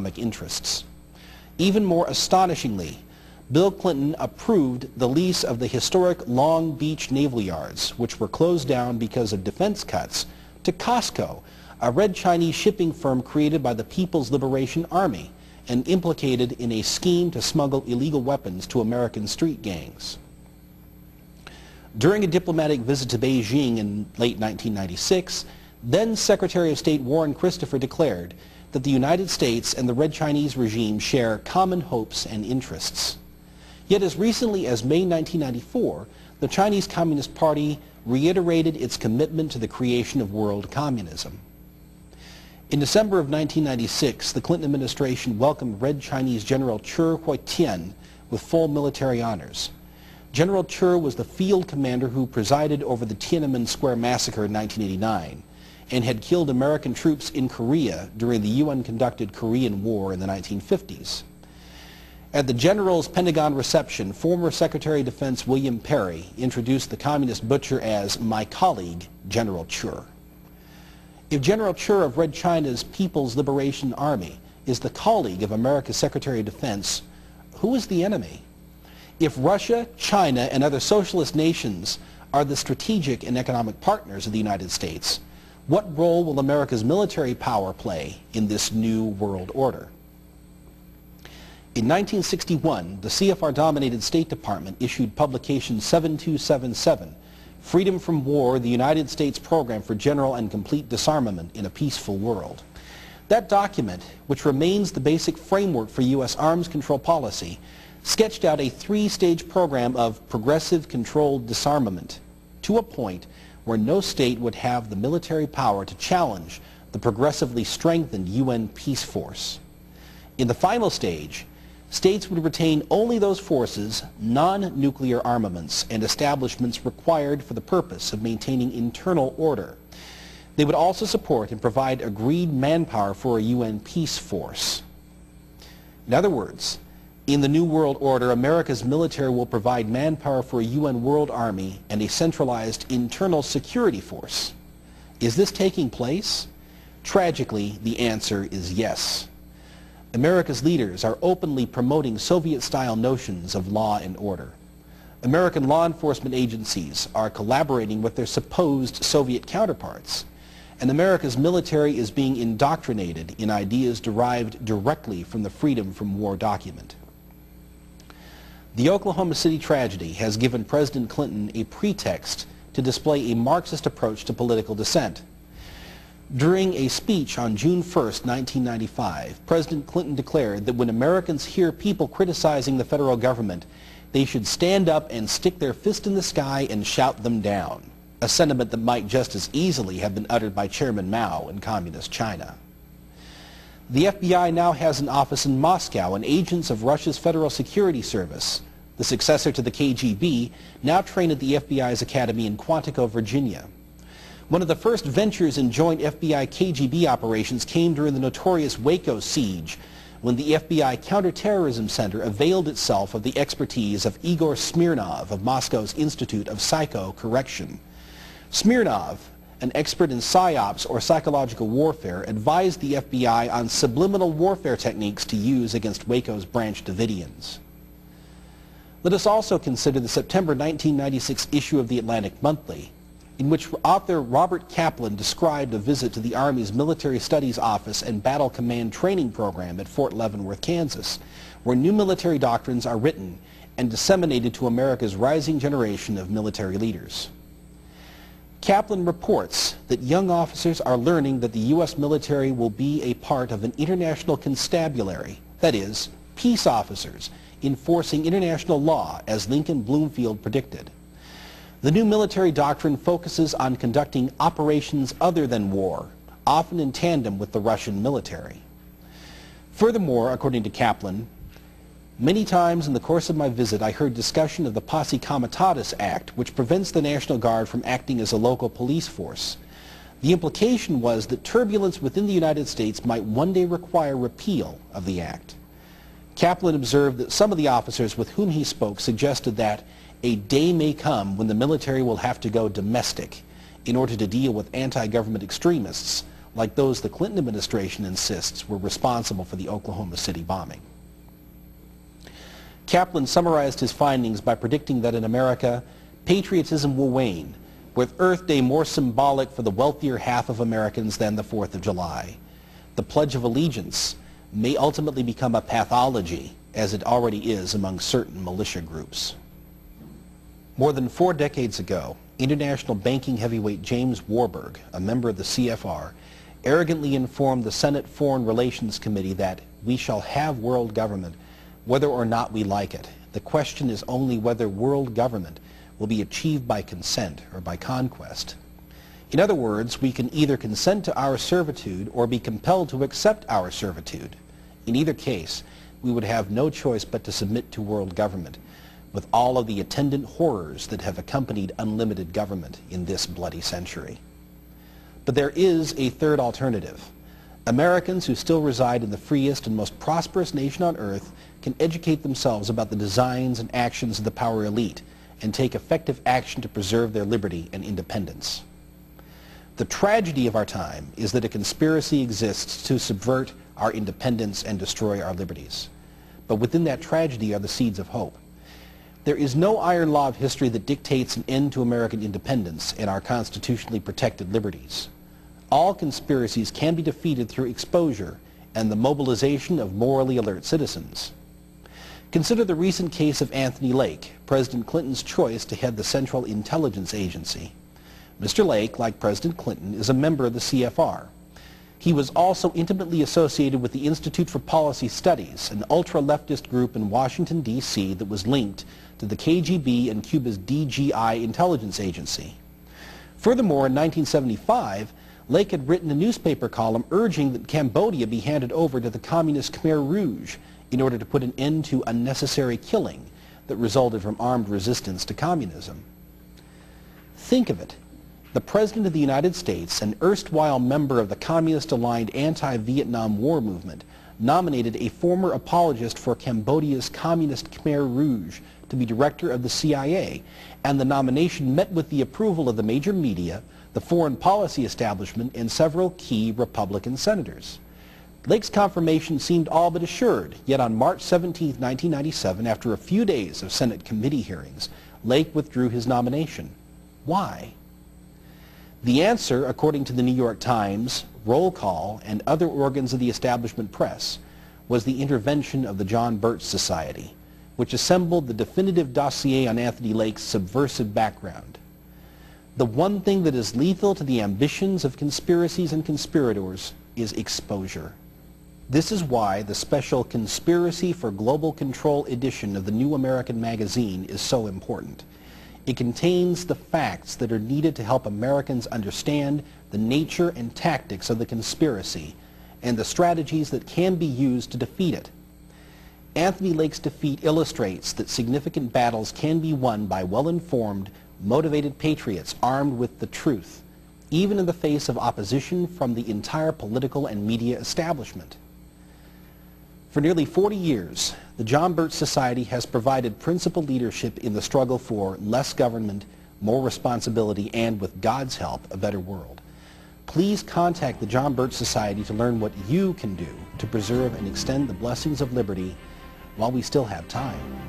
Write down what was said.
economic interests. Even more astonishingly, Bill Clinton approved the lease of the historic Long Beach Naval Yards, which were closed down because of defense cuts, to COSCO, a Red Chinese shipping firm created by the People's Liberation Army and implicated in a scheme to smuggle illegal weapons to American street gangs. During a diplomatic visit to Beijing in late 1996, then Secretary of State Warren Christopher declared that the United States and the Red Chinese regime share common hopes and interests. Yet as recently as May 1994, the Chinese Communist Party reiterated its commitment to the creation of world communism. In December of 1996, the Clinton administration welcomed Red Chinese General Che Huitian with full military honors. General Che was the field commander who presided over the Tiananmen Square massacre in 1989 and had killed American troops in Korea during the UN-conducted Korean War in the 1950s. At the general's Pentagon reception, former Secretary of Defense William Perry introduced the communist butcher as my colleague, General Che. If General Che of Red China's People's Liberation Army is the colleague of America's Secretary of Defense, who is the enemy? If Russia, China, and other socialist nations are the strategic and economic partners of the United States, what role will America's military power play in this new world order? In 1961, the CFR-dominated State Department issued Publication 7277, Freedom from War, the United States Program for General and Complete Disarmament in a Peaceful World. That document, which remains the basic framework for U.S. arms control policy, sketched out a three-stage program of progressive controlled disarmament to a point where no state would have the military power to challenge the progressively strengthened UN peace force. In the final stage, states would retain only those forces, non-nuclear armaments, and establishments required for the purpose of maintaining internal order. They would also support and provide agreed manpower for a UN peace force. In other words, in the New World Order, America's military will provide manpower for a UN World Army and a centralized internal security force. Is this taking place? Tragically, the answer is yes. America's leaders are openly promoting Soviet-style notions of law and order. American law enforcement agencies are collaborating with their supposed Soviet counterparts, and America's military is being indoctrinated in ideas derived directly from the Freedom from War document. The Oklahoma City tragedy has given President Clinton a pretext to display a Marxist approach to political dissent. During a speech on June 1, 1995, President Clinton declared that when Americans hear people criticizing the federal government, they should stand up and stick their fist in the sky and shout them down, a sentiment that might just as easily have been uttered by Chairman Mao in Communist China. The FBI now has an office in Moscow, and agents of Russia's Federal Security Service, the successor to the KGB, now train at the FBI's academy in Quantico, Virginia. One of the first ventures in joint FBI-KGB operations came during the notorious Waco siege, when the FBI Counterterrorism Center availed itself of the expertise of Igor Smirnov of Moscow's Institute of Psycho-Correction. Smirnov, an expert in psyops or psychological warfare, advised the FBI on subliminal warfare techniques to use against Waco's Branch Davidians. Let us also consider the September 1996 issue of the Atlantic Monthly, in which author Robert Kaplan described a visit to the Army's Military Studies Office and Battle Command Training Program at Fort Leavenworth, Kansas, where new military doctrines are written and disseminated to America's rising generation of military leaders. Kaplan reports that young officers are learning that the U.S. military will be a part of an international constabulary, that is, peace officers, enforcing international law, as Lincoln Bloomfield predicted. The new military doctrine focuses on conducting operations other than war, often in tandem with the Russian military. Furthermore, according to Kaplan, many times in the course of my visit I heard discussion of the Posse Comitatus Act, which prevents the National Guard from acting as a local police force. The implication was that turbulence within the United States might one day require repeal of the act. Kaplan observed that some of the officers with whom he spoke suggested that a day may come when the military will have to go domestic in order to deal with anti-government extremists like those the Clinton administration insists were responsible for the Oklahoma City bombing. Kaplan summarized his findings by predicting that in America, patriotism will wane, with Earth Day more symbolic for the wealthier half of Americans than the 4th of July. The Pledge of Allegiance may ultimately become a pathology, as it already is among certain militia groups. More than 4 decades ago, international banking heavyweight James Warburg, a member of the CFR, arrogantly informed the Senate Foreign Relations Committee that we shall have world government whether or not we like it. The question is only whether world government will be achieved by consent or by conquest. In other words, we can either consent to our servitude or be compelled to accept our servitude. In either case, we would have no choice but to submit to world government, with all of the attendant horrors that have accompanied unlimited government in this bloody century. But there is a third alternative. Americans who still reside in the freest and most prosperous nation on earth can educate themselves about the designs and actions of the power elite and take effective action to preserve their liberty and independence. The tragedy of our time is that a conspiracy exists to subvert our independence and destroy our liberties. But within that tragedy are the seeds of hope. There is no iron law of history that dictates an end to American independence and our constitutionally protected liberties. All conspiracies can be defeated through exposure and the mobilization of morally alert citizens. Consider the recent case of Anthony Lake, President Clinton's choice to head the Central Intelligence Agency. Mr. Lake, like President Clinton, is a member of the CFR. He was also intimately associated with the Institute for Policy Studies, an ultra-leftist group in Washington, D.C. that was linked to the KGB and Cuba's DGI intelligence agency. Furthermore, in 1975, Lake had written a newspaper column urging that Cambodia be handed over to the communist Khmer Rouge in order to put an end to unnecessary killing that resulted from armed resistance to communism. Think of it. The President of the United States, an erstwhile member of the communist-aligned anti-Vietnam War movement, nominated a former apologist for Cambodia's communist Khmer Rouge to be director of the CIA, and the nomination met with the approval of the major media, the foreign policy establishment, and several key Republican senators. Lake's confirmation seemed all but assured, yet on March 17, 1997, after a few days of Senate committee hearings, Lake withdrew his nomination. Why? The answer, according to the New York Times, Roll Call, and other organs of the establishment press, was the intervention of the John Birch Society, which assembled the definitive dossier on Anthony Lake's subversive background. The one thing that is lethal to the ambitions of conspiracies and conspirators is exposure. This is why the special Conspiracy for Global Control edition of the New American Magazine is so important. It contains the facts that are needed to help Americans understand the nature and tactics of the conspiracy and the strategies that can be used to defeat it. Anthony Lake's defeat illustrates that significant battles can be won by well-informed, motivated patriots armed with the truth, even in the face of opposition from the entire political and media establishment. For nearly 40 years, the John Birch Society has provided principled leadership in the struggle for less government, more responsibility, and, with God's help, a better world. Please contact the John Birch Society to learn what you can do to preserve and extend the blessings of liberty while we still have time.